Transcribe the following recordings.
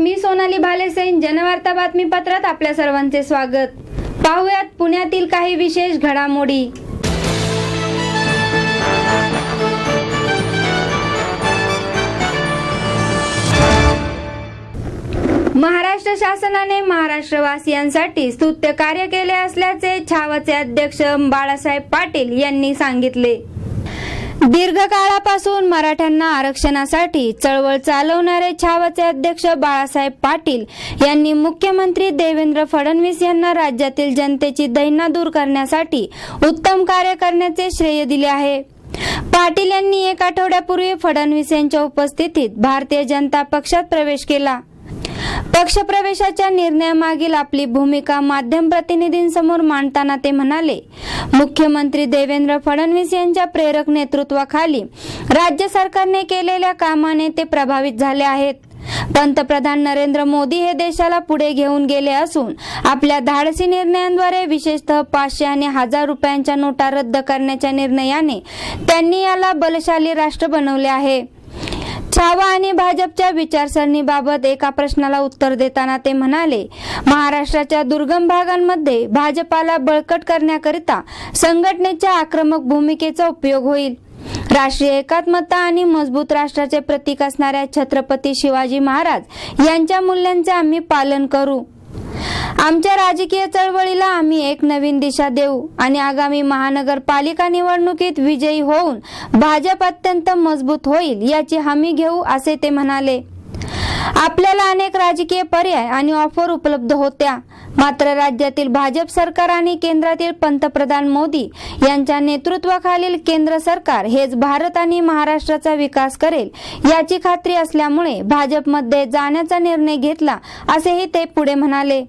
मी सोनाली भालेसेन, जनवार्ता बातमीपत्रात आपल्या सर्वांचे स्वागत। पाहुयात पुण्यातील काही विशेष घडामोडी। महाराष्ट्र शासनाने महाराष्ट्रवासियांसाठी स्तुत्य कार्य केले असल्याचे छावाचे अध्यक्ष बाळासाहेब पाटील यांनी सांगितले। दीर्घकाळापासून मराठ्यांना आरक्षणासाठी चळवळ चालवणारे छावाचे अध्यक्ष बाळासाहेब पाटील यांनी मुख्यमंत्री देवेंद्र फडणवीस यांना राज्यातील जनतेची दैना दूर करण्यासाठी उत्तम कार्य करण्याचे श्रेय दिले आहे। पाटील यांनी एक आठवड्यापूर्वी फडणवीस यांच्या उपस्थितीत भारतीय जनता पक्षात प्रवेश केला। पक्षप्रवेशाच्या निर्णयामागील आपली भूमिका माध्यम प्रतिनिधींसमोर मांडताना ते म्हणाले, मुख्यमंत्री देवेंद्र फडणवीस यांच्या प्रेरक नेतृत्वाखाली राज्य सरकारने केलेल्या कामाने ते प्रभावित झाले आहेत। पंतप्रधान नरेंद्र मोदी हे देशाला पुढे घेऊन गेले असून आपल्या धाडसी निर्णयांद्वारे विशेषतः 500 आणि 1000 रुपयांच्या नोटा रद्द करण्याच्या निर्णयाने त्यांनी याला बलशाली राष्ट्र बनवले आहे। छावा आणि भाजपच्या विचारसरणीबाबत एका प्रश्नाला उत्तर देताना ते म्हणाले, महाराष्ट्राच्या दुर्गम भागांमध्ये भाजपाला बळकट करण्याकरिता संघटनेच्या आक्रमक भूमिकेचा उपयोग होईल। राष्ट्रीय एकात्मता आणि मजबूत राष्ट्राचे प्रतीक असणाऱ्या छत्रपती शिवाजी महाराज यांच्या मूल्यांचे आम्ही पालन करू। आमच्या राजकीय चळवळीला आम्ही एक नवीन दिशा देऊ आणि आगामी महानगरपालिका निवडणुकीत विजयी होऊन भाजप अत्यंत मजबूत होईल याची हमी घेऊ, असे ते म्हणाले। आपल्याला अनेक राजकीय पर्याय आणि ऑफर उपलब्ध होत्या, मात्र राज्यातील भाजप सरकार आणि केंद्रातील पंतप्रधान मोदी यांच्या नेतृत्वाखालील केंद्र सरकार हेच भारत आणि महाराष्ट्राचा विकास करेल याची खात्री असल्यामुळे भाजपमध्ये जाण्याचा निर्णय घेतला, असेही ते पुढे म्हणाले।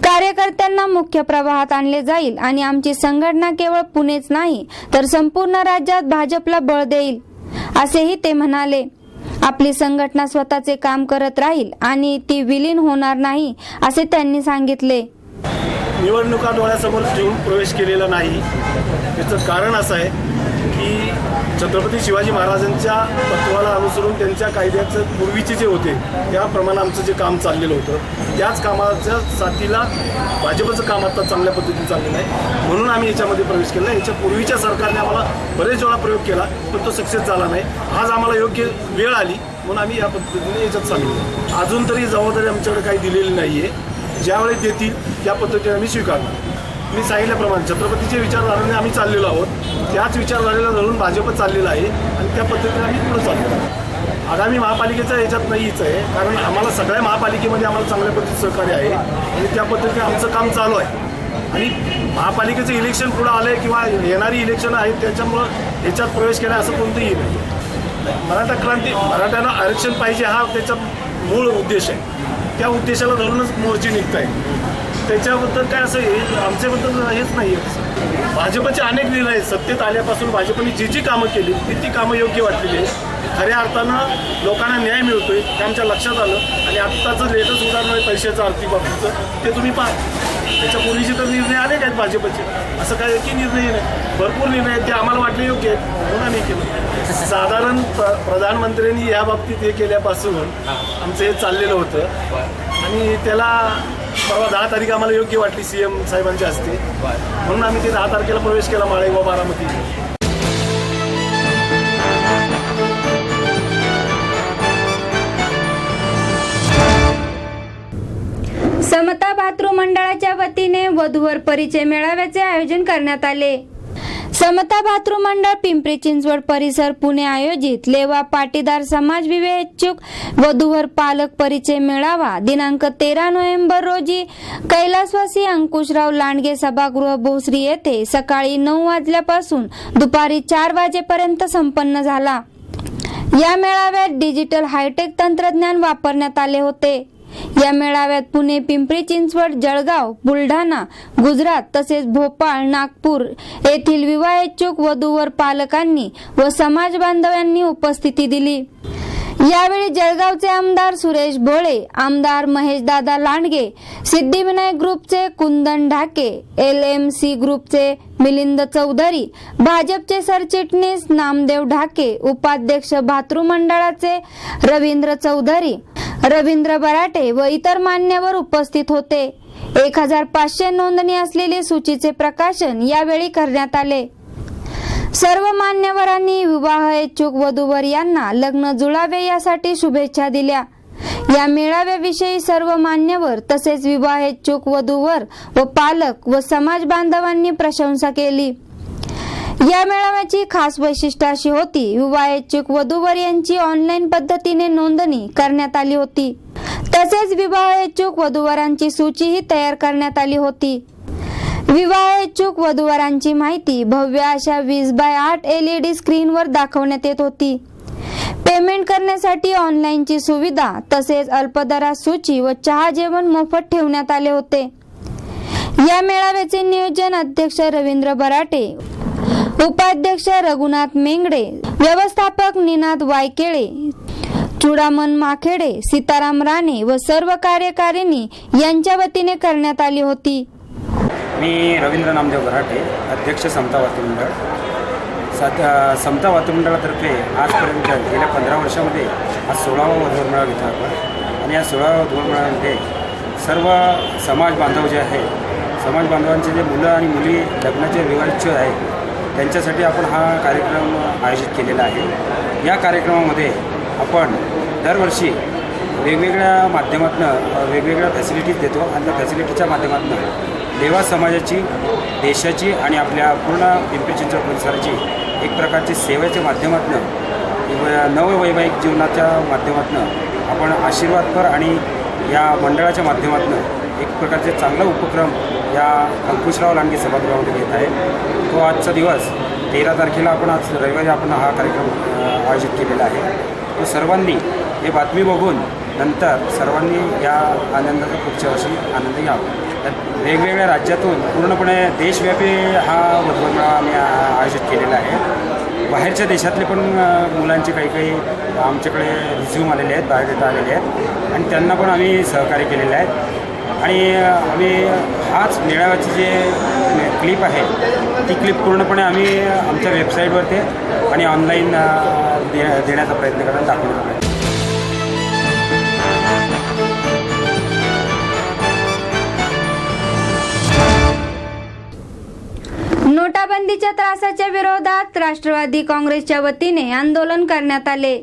कार्यकर्त्यांना मुख्य प्रवाहात आणले जाईल आणि आमची संघटना केवळ पुणेच नाही तर संपूर्ण राज्यात भाजपला बळ देईल, असेही ते म्हणाले। आपली संघटना स्वतःचे काम करत राहील आणि ती विलीन होणार नाही, असे त्यांनी सांगितले। निवडणुका डोळ्यासमोर ठेवून प्रवेश केलेला नाही, याचं कारण असं आहे की छत्रपती शिवाजी महाराजांच्या तत्वाला अनुसरून त्यांच्या कायद्याचं पूर्वीचे जे होते त्याप्रमाणे आमचं जे काम चाललेलं होतं त्याच कामाच्या साथीला भाजपचं काम आता चांगल्या पद्धतीने चाललेलं आहे, म्हणून आम्ही याच्यामध्ये प्रवेश केला। याच्या पूर्वीच्या सरकारने आम्हाला बरेच वेळा प्रयोग केला पण तो सक्सेस झाला नाही। आज आम्हाला योग्य वेळ आली म्हणून आम्ही या पद्धतीने याच्यात चाललो। अजून तरी जबाबदारी आमच्याकडे काही दिलेली नाही आहे, ज्यावेळेस देतील त्या पद्धतीने आम्ही स्वीकारणार। मी सांगितल्याप्रमाणे छत्रपतीचे विचारधारेने आम्ही चाललेलो आहोत, त्याच विचारधारेला धरून भाजप चाललेला आहे आणि त्या पद्धतीने आम्ही पुढे चाललो आहोत। आगामी महापालिकेचा याच्यात नाहीच आहे, कारण आम्हाला सगळ्या महापालिकेमध्ये आम्हाला चांगल्या पद्धतीचं सहकार्य आहे आणि त्या पद्धतीने आमचं काम चालू आहे। आणि महापालिकेचं इलेक्शन पुढं आलं आहे किंवा येणारी इलेक्शन आहेत त्याच्यामुळं याच्यात प्रवेश केला असं कोणतंही नाही। मराठा क्रांती, मराठ्यांना आरक्षण पाहिजे हा त्याचा मूळ उद्देश आहे, त्या उद्देशाला धरूनच मोर्चे निघत आहे। त्याच्याबद्दल काय असं आमच्याबद्दल हेच नाही आहे। भाजपचे अनेक निर्णय आहेत, सत्तेत आल्यापासून भाजपने जी कामं केली ती कामं योग्य वाटलेली आहेत। खऱ्या अर्थानं लोकांना न्याय मिळतोय ते आमच्या लक्षात आलं आणि आत्ताचं लेटेस्ट उदाहरण आहे पैशाचं आर्थिक बाबतीचं, ते तुम्ही पहा। त्याच्यापूर्वीचे तर निर्णय आले आहेत भाजपचे, असं काय एकही निर्णय नाही, भरपूर निर्णय आहेत, ते आम्हाला वाटले योग्य आहेत म्हणून आम्ही केलं। साधारण प्रधानमंत्र्यांनी या बाबतीत हे केल्यापासून आमचं हे चाललेलं होतं आणि त्याला परवा 10 तारीख आम्हाला योग्य वाटली CM साहेबांच्या हस्ते, म्हणून आम्ही ते 10 तारखेला प्रवेश केला माळे व बारामती। समता भातृ मंडळाच्या वतीने वधूवर परिचय मेळाव्याचे आयोजन करण्यात आले। समता भातृ मंडळ पिंपरी चिंचवड परिसर पुणे आयोजित लेवा पाटीदार समाज विवेचक वधूवर पालक परिचय मेळावा दिनांक 13 नोव्हेंबर रोजी कैलासवासी अंकुशराव लांडगे सभागृह भोसरी येथे सकाळी 9 वाजल्यापासून दुपारी 4 वाजेपर्यंत संपन्न झाला। या मेळाव्यात डिजिटल हायटेक तंत्रज्ञान वापरण्यात आले होते। या मेळाव्यात पुणे, पिंपरी चिंचवड, जळगाव, बुलढाणा, गुजरात तसेच भोपाळ, नागपूर येथील विवाहेच्छुक वधूवर पालकांनी व समाज बांधवांनी उपस्थिती दिली। यावेळी जळगावचे आमदार सुरेश भोळे, आमदार महेशदादा लांडगे, सिद्धिविनायक ग्रुपचे कुंदन ढाके, LMC ग्रुपचे मिलिंद चौधरी, भाजपचे सरचिटणीस नामदेव ढाके, उपाध्यक्ष भातृ मंडळाचे रवींद्र चौधरी, रवींद्र बराटे व इतर मान्यवर उपस्थित होते. 1500 नोंदणी असलेले सूचीचे प्रकाशन यावेळी करण्यात आले. सर्व मान्यवरांनी विवाह इच्छुक वधूवर यांना लग्न जुळावे यासाठी शुभेच्छा दिल्या. या मेळाव्याविषयी सर्व मान्यवर तसेच विवाह इच्छुक वधूवर व पालक व समाज बांधवांनी प्रशंसा केली. या मेळाव्याची खास वैशिष्ट्य अशी होती, विवाह इच्छुक वधूवर यांची ऑनलाईन पद्धतीने नोंदणी करण्यात आली होती. तसेच विवाह इच्छुक वधूवरांची सूचीही तयार करण्यात आली होती. विवाह इच्छुक वधूवरांची माहिती भव्य अशा 20x8 LED स्क्रीनवर दाखवण्यात येत होती. पेमेंट करण्यासाठी ऑनलाईनची सुविधा तसेच अल्पदरात सूची व चहा जेवण मोफत ठेवण्यात आले होते. या मेळाव्याचे नियोजन अध्यक्ष रवींद्र बराटे, उपाध्यक्ष रघुनाथ मेंगडे, व्यवस्थापक निनाद वायकेळे, चुडामन माखेडे, सीताराम राणे व सर्व कार्यकारिणी यांच्या वतीने करण्यात आली होती. मी रवींद्र नामदेव बराटे, अध्यक्ष समता वातुमंडळ. समता वातुमंडळातर्फे आजपर्यंत गेल्या 15 वर्षामध्ये हा 16वा वधूवरमेळावा घेतला आपण. आणि या 16व्या वधूवरमेळाव्यामध्ये सर्व समाज बांधव जे आहे, समाज बांधवांचे जे मुलं आणि मुली लग्नाचे विवाहित आहेत त्यांच्यासाठी आपण हा कार्यक्रम आयोजित केलेला आहे. या कार्यक्रमामध्ये आपण दरवर्षी वेगवेगळ्या माध्यमातून वेगवेगळ्या फॅसिलिटीज देतो आणि त्या फॅसिलिटीच्या माध्यमातून देवा समाजाची, देशाची आणि आपल्या पूर्ण पिंपरी चिंचवड परिसराची एक प्रकारची सेवेच्या माध्यमातून नववैवाहिक जीवनाच्या माध्यमातून आपण आशीर्वादपर आणि या मंडळाच्या माध्यमातून एक प्रकारचे चांगला उपक्रम या अंकुशराव लांडगे सभागृहामध्ये घेत आहे. तो आजचा दिवस 13 तारखेला आपण आज रविवारी आपण हा कार्यक्रम आयोजित केलेला आहे. तो सर्वांनी हे बातमी बघून नंतर सर्वांनी या आनंदाचा पुढच्या वर्षी आनंद घ्यावा. वेगवेगळ्या राज्यातून पूर्णपणे देशव्यापी हा वधूवरमेळावा आम्ही आयोजित केलेला आहे. बाहेरच्या देशातले पण मुलांचे काही आमच्याकडे रिझ्यूम आलेले आहेत, बायोडेटा आलेले आहेत आणि त्यांना पण आम्ही सहकार्य केलेले आहेत. आणि आम्ही हाच मेळाव्याची जे क्लिप आहे ती क्लिप पूर्णपणे आम्ही आमच्या वेबसाईटवरती आणि ऑनलाईन देण्याचा प्रयत्न करण्याचा दाखवण्याचा प्रयत्न. नोटाबंदीच्या त्रासाच्या विरोधात राष्ट्रवादी काँग्रेसच्या वतीने आंदोलन करण्यात आले.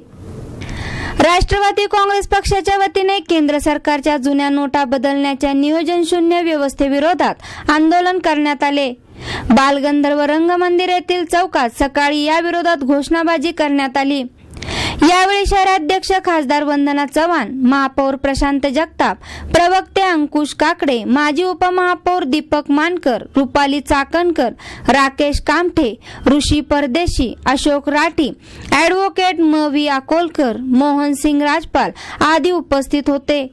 राष्ट्रवादी काँग्रेस पक्षाच्या वतीने केंद्र सरकारच्या जुन्या नोटा बदलण्याच्या नियोजन शून्य व्यवस्थेविरोधात आंदोलन करण्यात आले. बालगंधर्व रंगमंदिर येथील चौकात सकाळी या विरोधात घोषणाबाजी करण्यात आली. यावेळी शहराध्यक्ष खासदार वंदना चव्हाण, महापौर प्रशांत जगताप, प्रवक्ते अंकुश काकडे, माजी उपमहापौर दीपक मानकर, रुपाली चाकणकर, राकेश कामठे, ऋषी परदेशी, अशोक राठी, ॲडव्होकेट म.व्ही. अकोलकर, मोहन सिंग राजपाल आदी उपस्थित होते.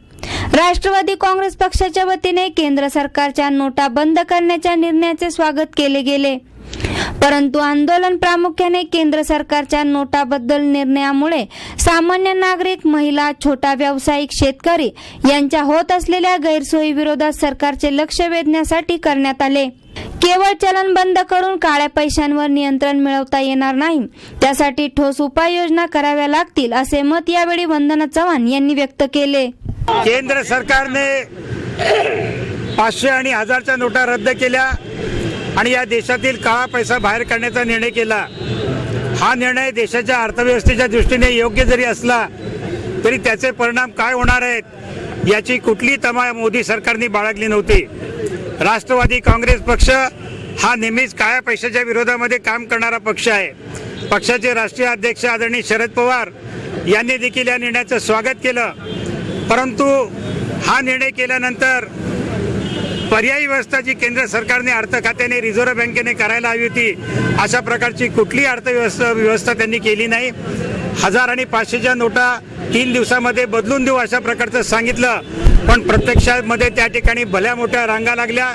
राष्ट्रवादी काँग्रेस पक्षाच्या वतीने केंद्र सरकारच्या नोटा बंद करण्याच्या निर्णयाचे स्वागत केले गेले. परंतु आंदोलन प्रामुख्याने केंद्र सरकारच्या नोटाबद्दल निर्णयामुळे सामान्य नागरिक, महिला, छोटा व्यावसायिक, शेतकरी यांच्या होत असलेल्या गैरसोयी विरोधात सरकारचे लक्ष वेधण्यासाठी करण्यात आले. केवळ चलन बंद करून काळ्या पैशांवर नियंत्रण मिळवता येणार नाही, त्यासाठी ठोस उपाययोजना कराव्या लागतील असे मत यावेळी वंदना चव्हाण यांनी व्यक्त केले. केंद्र सरकारने 500 आणि 1000च्या नोटा रद्द केल्या आणि या देशातील काळा पैसा बाहेर काढण्याचा निर्णय केला. हा निर्णय देशाच्या अर्थव्यवस्थेच्या दृष्टीने योग्य जरी असला तरी त्याचे परिणाम काय होणार आहेत याची कुठली तमा मोदी सरकारने बाळगली नव्हती. राष्ट्रवादी काँग्रेस पक्ष हा नेहमीच काळ्या पैशाच्या विरोधामध्ये काम करणारा पक्ष आहे. पक्षाचे राष्ट्रीय अध्यक्ष आदरणीय शरद पवार यांनी देखील या निर्णयाचं स्वागत केलं. परंतु हा निर्णय केल्यानंतर पर्यायी व्यवस्था जी केंद्र सरकारने अर्थ खात्याने, रिझर्व्ह बँकेने करायला हवी होती अशा प्रकारची कुठली व्यवस्था त्यांनी केली नाही. 1000 आणि 500च्या नोटा 3 दिवसामध्ये बदलून देऊ अशा प्रकारचं सांगितलं, पण प्रत्यक्षामध्ये त्या ठिकाणी भल्या मोठ्या रांगा लागल्या,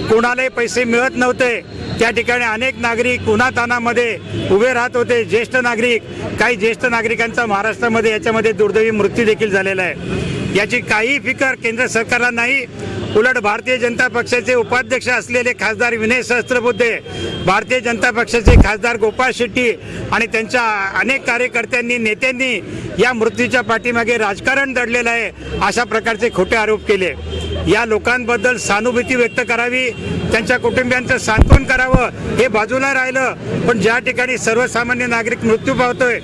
कोणालाही पैसे मिळत नव्हते. त्या ठिकाणी अनेक नागरिक उन्हातानामध्ये उभे राहत होते. ज्येष्ठ नागरिक, काही ज्येष्ठ नागरिकांचा महाराष्ट्रामध्ये याच्यामध्ये दुर्दैवी मृत्यू देखील झालेला आहे. याची काही फिकर केंद्र सरकारला नाही. उलट भारतीय जनता पक्षाचे उपाध्यक्ष असलेले खासदार विनय सहस्त्रबुद्धे, भारतीय जनता पक्षाचे खासदार गोपाळ शेट्टी आणि त्यांच्या अनेक कार्यकर्त्यांनी, नेत्यांनी या मृत्यूच्या पाठीमागे राजकारण दडलेलं आहे अशा प्रकारचे खोटे आरोप केले. या लोकांबद्दल सहानुभूती व्यक्त करावी, त्यांच्या कुटुंबियांचं सांत्वन करावं हे बाजूला राहिलं. पण ज्या ठिकाणी सर्वसामान्य नागरिक मृत्यू पावतोय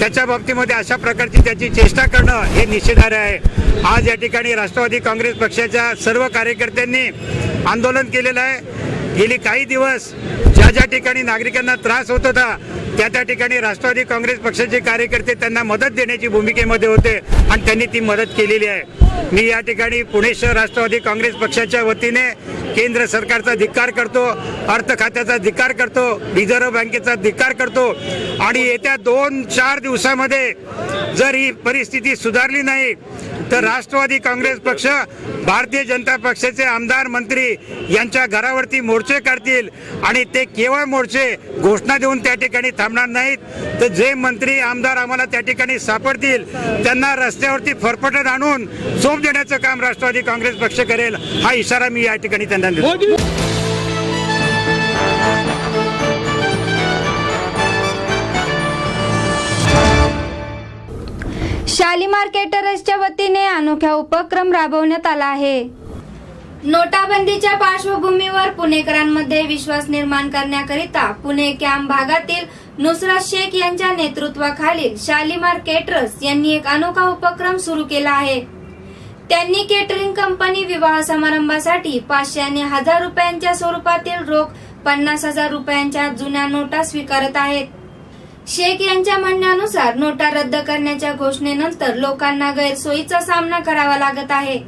त्याच्या बाबतीमध्ये अशा प्रकारची त्याची चेष्टा करणं हे निषेधार्ह आहे. आज या ठिकाणी राष्ट्रवादी काँग्रेस पक्षाच्या सर्व कार्यकर्त्यांनी आंदोलन केलेलं आहे. गेली काही दिवस ज्या ज्या ठिकाणी नागरिकांना त्रास होत होता त्या ठिकाणी राष्ट्रवादी काँग्रेस पक्षाचे कार्यकर्ते त्यांना मदत देण्याची भूमिकेमध्ये होते आणि त्यांनी ती मदत केलेली आहे. मी या ठिकाणी पुणे शहर राष्ट्रवादी काँग्रेस पक्षाच्या वतीने केंद्र सरकारचा धिक्कार करतो, अर्थ खात्याचा धिक्कार करतो, रिझर्व्ह बँकेचा धिक्कार करतो आणि येत्या 2-4 दिवसामध्ये जर ही परिस्थिती सुधारली नाही तर राष्ट्रवादी काँग्रेस पक्ष भारतीय जनता पक्षाचे आमदार मंत्री यांच्या घरावरती मोर्चे काढतील आणि ते केवळ मोर्चे घोषणा देऊन त्या ठिकाणी थांबणार नाहीत. तर जे मंत्री आमदार आम्हाला त्या ठिकाणी सापडतील त्यांना रस्त्यावरती फरफटत आणून चोप देण्याचं काम राष्ट्रवादी काँग्रेस पक्ष करेल हा इशारा मी या ठिकाणी त्यांना देतो. शालिमार केटरर्सच्या वतीने अनोखा उपक्रम राबवण्यात आला आहे. नोटाबंदीच्या पार्श्वभूमीवर पुणेकरांमध्ये विश्वास निर्माण करण्याकरिता पुणे कॅम्प भागातील नुसरत शेख यांच्या नेतृत्वाखालील शालिमार केटरर्स यांनी एक अनोखा उपक्रम सुरू केला आहे. त्यांनी केटरिंग कंपनी विवाह समारंभासाठी 500 आणि 1000 रुपयांच्या स्वरूपातील रोख 50,000 रुपयांच्या जुन्या नोटा स्वीकारत आहेत. शेख यांच्या म्हणण्यानुसार नोटा रद्द करण्याच्या घोषणेनंतर लोकांना गैरसोयीचा सामना करावा लागत आहे.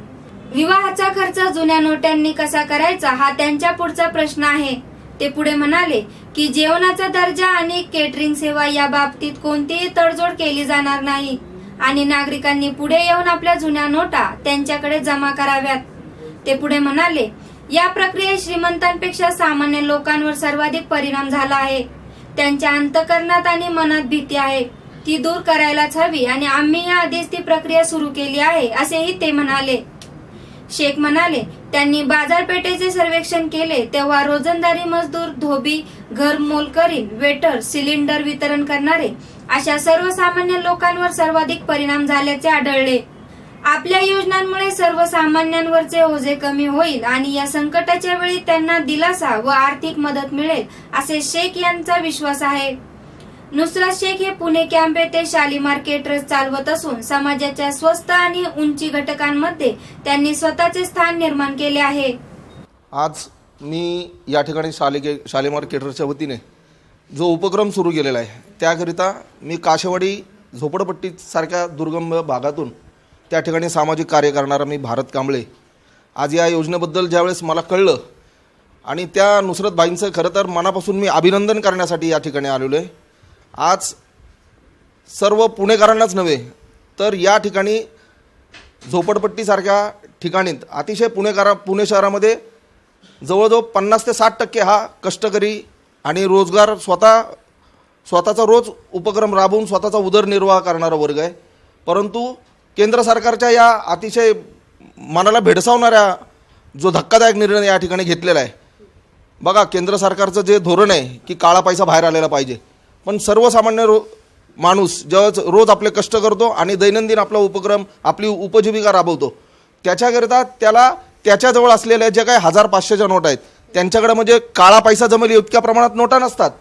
विवाहाचा खर्च जुन्या नोटांनी कसा करायचा हा त्यांच्या पुढचा प्रश्न आहे. ते पुढे म्हणाले की जेवणाचा दर्जा आणि केटरिंग सेवा या बाबतीत कोणतीही तडजोड केली जाणार नाही आणि नागरिकांनी पुढे येऊन आपल्या जुन्या नोटा त्यांच्याकडे जमा कराव्यात. ते पुढे म्हणाले या प्रक्रियेत श्रीमंतांपेक्षा सामान्य लोकांवर सर्वाधिक परिणाम झाला आहे. त्यांच्या अंतःकरणात आणि मनात भीती आहे, ती दूर करायलाच हवी आणि आम्ही याआधीच ती प्रक्रिया सुरू केली आहे असेही ते म्हणाले. शेख म्हणाले त्यांनी बाजारपेठेचे सर्वेक्षण केले तेव्हा रोजंदारी मजदूर, धोबी, घर मोलकरीण, वेटर, सिलेंडर वितरण करणारे अशा सर्वसामान्य लोकांवर सर्वाधिक परिणाम झाल्याचे आढळले. आपल्या योजनांमुळे सर्वसामान्यांवरचे ओझे कमी होईल आणि या संकटाच्या वेळी त्यांना दिलासा व आर्थिक मदत मिळेल असे शेख यांचा विश्वास आहे. नुसरत शेख हे पुणे कॅम्प येथे शालिमार केटरर्स चालवत असून समाजाच्या स्वस्त आणि उंची घटकांमध्ये त्यांनी स्वतःचे स्थान निर्माण केले आहे. आज मी या ठिकाणी शालिमार केटरर्सच्या वतीने जो उपक्रम सुरू केलेला आहे त्याकरिता मी काशेवाडी झोपडपट्टीसारख्या दुर्गम भागातून त्या ठिकाणी सामाजिक कार्य करणारा मी भारत कांबळे आज या योजनेबद्दल ज्यावेळेस मला कळलं आणि त्या नुसरत बाईंचं खरं तर मनापासून मी अभिनंदन करण्यासाठी या ठिकाणी आलेलो आहे. आज सर्व पुणेकरांनाच नव्हे तर या ठिकाणी झोपडपट्टीसारख्या ठिकाणीत अतिशय पुणे शहरामध्ये जवळजवळ 50 ते 60% हा कष्टकरी आणि रोजगार स्वतःचा रोज उपक्रम राबवून स्वतःचा उदरनिर्वाह करणारा वर्ग आहे. परंतु केंद्र सरकारच्या या अतिशय मनाला भेडसावणाऱ्या जो धक्कादायक निर्णय या ठिकाणी घेतलेला आहे. बघा, केंद्र सरकारचं जे धोरण आहे की काळा पैसा बाहेर आलेला पाहिजे, पण सर्वसामान्य माणूस जेव्हा रोज आपले कष्ट करतो आणि दैनंदिन आपला उपक्रम आपली उपजीविका राबवतो त्याच्याकरिता त्याला त्याच्याजवळ असलेल्या ज्या काही 1000-500च्या नोट आहेत त्यांच्याकडे म्हणजे काळा पैसा जमेल इतक्या प्रमाणात नोटा नसतात.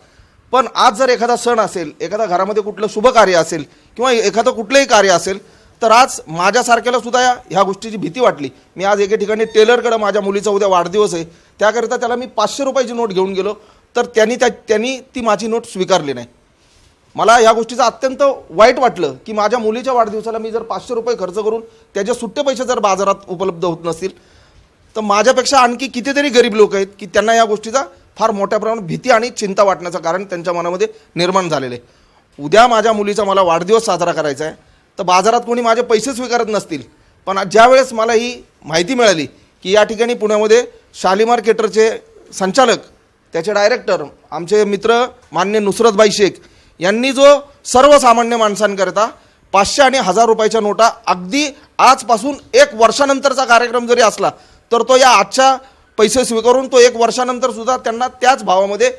पण आज जर एखादा सण असेल, एखादा घरामध्ये कुठलं शुभ कार्य असेल किंवा एखादं कुठलंही कार्य असेल तर आज माझ्यासारख्याला सुद्धा ह्या गोष्टीची भीती वाटली. मी आज एके ठिकाणी टेलरकडे माझ्या मुलीचा उद्या वाढदिवस आहे त्याकरिता त्याला मी 500 रुपयाची नोट घेऊन गेलो तर त्यांनी ती माझी नोट स्वीकारली नाही. मला या गोष्टीचं अत्यंत वाईट वाटलं की माझ्या मुलीच्या वाढदिवसाला मी जर 500 रुपये खर्च करून त्याचे सुट्टे पैसे जर बाजारात उपलब्ध होत नसतील तर माझ्यापेक्षा आणखी कितीतरी गरीब लोक आहेत की त्यांना या गोष्टीचा फार मोठ्या प्रमाणात भीती आणि चिंता वाटण्याचं कारण त्यांच्या मनामध्ये निर्माण झालेलं आहे. उद्या माझ्या मुलीचा मला वाढदिवस साजरा करायचा आहे तर बाजारात कोणी माझे पैसे स्वीकारत नसतील, पण ज्यावेळेस मला ही माहिती मिळाली की या ठिकाणी पुण्यामध्ये शालिमार केटरचे संचालक त्याचे डायरेक्टर आमचे मित्र मान्य नुसरतभाई शेख यांनी जो सर्वसामान्य माणसांकरता 500 आणि 1000 रुपयाच्या नोटा अगदी आजपासून 1 वर्षानंतरचा कार्यक्रम जरी असला तर तो या आजच्या पैसे स्वीकारून तो 1 वर्षानंतर सुद्धा त्यांना त्याच भावामध्ये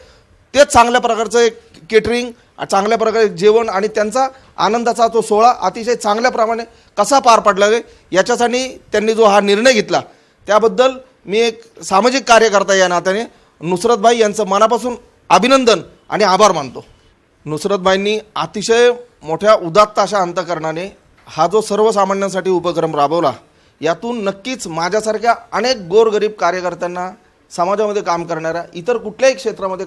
तेच चांगल्या प्रकारचं एक केटरिंग, चांगल्या प्रकारे जेवण आणि त्यांचा आनंदाचा तो सोहळा अतिशय चांगल्याप्रमाणे कसा पार पडला याच्यासाठी त्यांनी जो हा निर्णय घेतला त्याबद्दल मी एक सामाजिक कार्यकर्ता या नात्याने नुसरतभाई यांचं मनापासून अभिनंदन आणि आभार मानतो. नुसरतभाईंनी अतिशय मोठ्या उदात्त अशा अंतकरणाने हा जो सर्वसामान्यांसाठी उपक्रम राबवला यातून नक्कीच माझ्यासारख्या अनेक गोरगरीब कार्यकर्त्यांना, समाजामध्ये काम करणाऱ्या, इतर कुठल्याही क्षेत्रामध्ये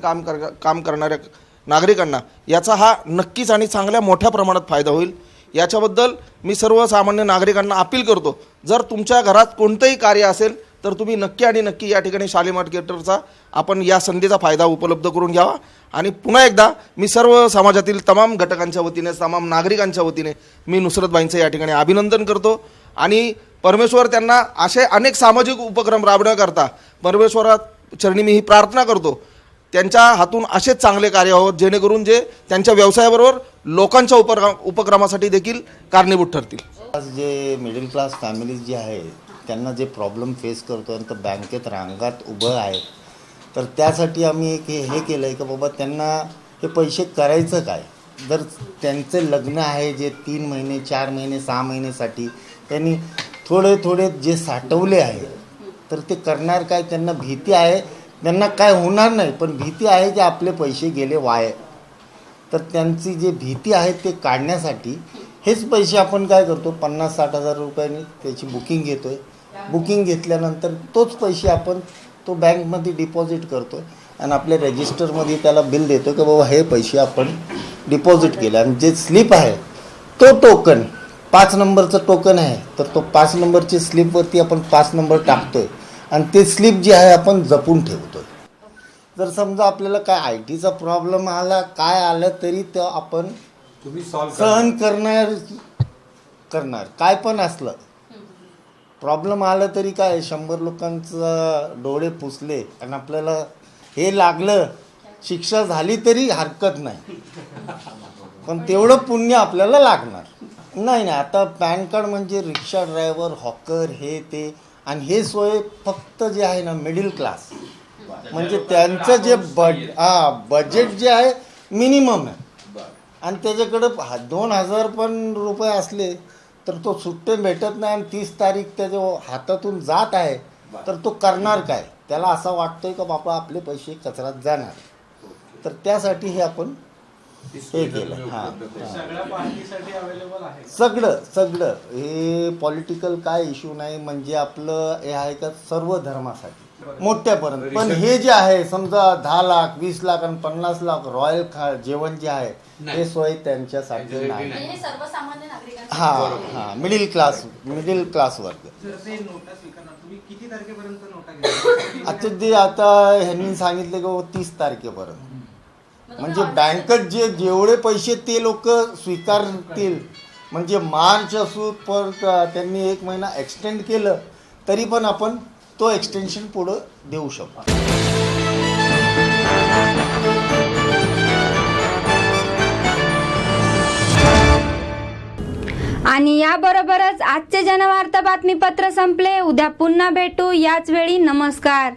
काम करणाऱ्या नागरिकांना याचा हा नक्कीच आणि चांगल्या मोठ्या प्रमाणात फायदा होईल. याच्याबद्दल मी सर्वसामान्य नागरिकांना अपील करतो, जर तुमच्या घरात कोणतंही कार्य असेल तर तुम्ही नक्की आणि नक्की या ठिकाणी शालिमार थिएटरचा आपण या संधीचा फायदा उपलब्ध करून घ्यावा. आणि पुन्हा एकदा मी सर्व समाजातील तमाम घटकांच्या वतीने, तमाम नागरिकांच्या वतीने मी नुसरतभाईंचं या ठिकाणी अभिनंदन करतो. आणि परमेश्वर त्यांना असे अनेक सामाजिक उपक्रम राबवण्याकरता परमेश्वरात चरणी मी ही प्रार्थना करतो, त्यांच्या हातून असेच चांगले कार्य होत जेणेकरून जे त्यांच्या व्यवसायाबरोबर लोकांच्या उपक्रमासाठी देखील कारणीभूत ठरतील. आज जे मिडल क्लास फॅमिलीज जे आहे त्यांना जे प्रॉब्लेम फेस करतो आणि तर बँकेत रांगात उभं आहे, तर त्यासाठी आम्ही एक हे केलं आहे की बाबा त्यांना हे पैसे करायचं काय. जर त्यांचं लग्न आहे जे 3 महिने 4 महिने 6 महिनेसाठी त्यांनी थोडे जे साठवले आहे तर ते करणार काय. त्यांना भीती आहे, त्यांना काय होणार नाही पण भीती आहे की आपले पैसे गेले वाया. तर त्यांची जी भीती आहे ते काढण्यासाठी हेच पैसे आपण काय करतो 50-60 हजार रुपयांनी त्याची बुकिंग घेतो आहे. बुकिंग घेतल्यानंतर तोच पैसे आपण तो बँकमध्ये डिपॉझिट करतो आहे आणि आपल्या रजिस्टरमध्ये त्याला बिल देतो की बाबा हे पैसे आपण डिपॉझिट केले. आणि जे स्लिप आहे तो टोकन 5 नंबरचं टोकन आहे तर तो 5 नंबरची स्लिपवरती आपण 5 नंबर टाकतो आहे आणि ते स्लिप जे आहे आपण जपून ठेवतो आहे. जर समजा आपल्याला काय IT चा प्रॉब्लेम आला, काय आलं तरी ते आपण सहन करणार काय पण असलं प्रॉब्लेम आलं तरी काय 100 लोकांचं डोळे पुसले आणि आपल्याला हे लागलं, शिक्षा झाली तरी हरकत नाही, पण तेवढं पुण्य आपल्याला लागणार नाही. आता पॅन कार्ड म्हणजे रिक्षा ड्रायव्हर, हॉकर हे ते आणि हे सोय फक्त जे आहे ना मिडल क्लास म्हणजे त्यांचं जे बजेट जे आहे मिनिमम आहे आणि त्याच्याकडं 2000 पण रुपये असले तर तो सुट्टे भेटत नाही आणि 30 तारीख त्याच्या हातातून जात आहे तर तो करणार काय. त्याला असं वाटतंय का बाबा आपले पैसे कचऱ्यात जाणार. तर त्यासाठी हे आपण हे केलं. सगळं हे पॉलिटिकल काय इश्यू नाही, म्हणजे आपलं हे आहे का सर्व धर्मासाठी मोठ्यापर्यंत. पण हे जे आहे समजा 10 लाख 20 लाख आणि 50 लाख रॉयल जेवण जे आहे हे सोय त्यांच्यासाठी नाही. मिडल क्लास वर्ग. आता ह्यांनी सांगितले की 30 तारखेपर्यंत म्हणजे बँकेत जेवढे पैसे ते लोक स्वीकारतील. म्हणजे मार्च असू पण त्यांनी 1 महिना एक्सटेंड केलं तरी पण आपण तो एक्सटेन्शन पुढं देऊ शकतो. आणि याबरोबरच आजचे जनवार्ता बातमीपत्र संपले. उद्या पुन्हा भेटू याच वेळी. नमस्कार.